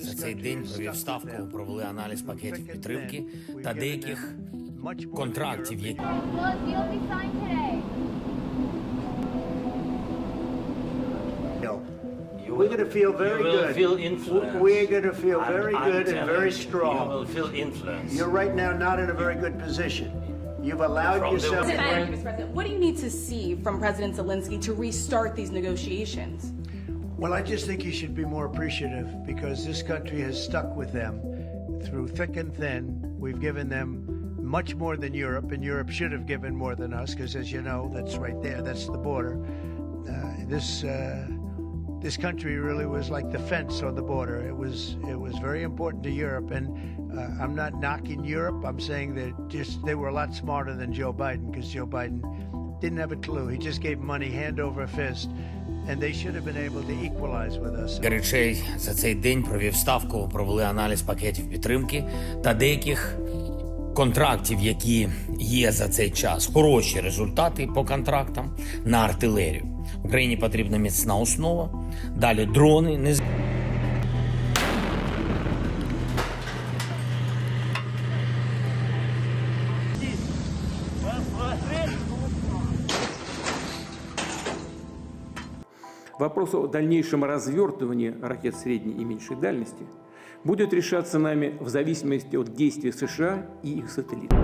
За цей день провів ставку, провели аналіз пакетів підтримки та деяких контрактів, які... We're going to feel very good. Feel influence. We're going to feel very good and very strong. You will feel influence. You're right now not in a very good position. You've allowed yourself... Mr. President, what do you need to see from President Zelensky to restart these negotiations? Well, I just think he should be more appreciative because this country has stuck with them through thick and thin. We've given them much more than Europe, and Europe should have given more than us because, as you know, that's right there, that's the border. This country really was like the fence on the border. It was very important to Europe, and I'm not knocking Europe. I'm saying that they were a lot smarter than Joe Biden because Joe Biden didn't have a clue. He just gave money hand over fist, and they should have been able to equalize with us. Речей за цей день провів ставку, провели аналіз пакетів підтримки та деяких контрактів, які є за цей час. Хороші результати по контрактам на артилерію. Україні потрібна міцна основа. Далі дрони. Вопрос о дальнейшем развертывании ракет средней и меньшей дальности будет решаться нами в зависимости от действий США и их сателлитов.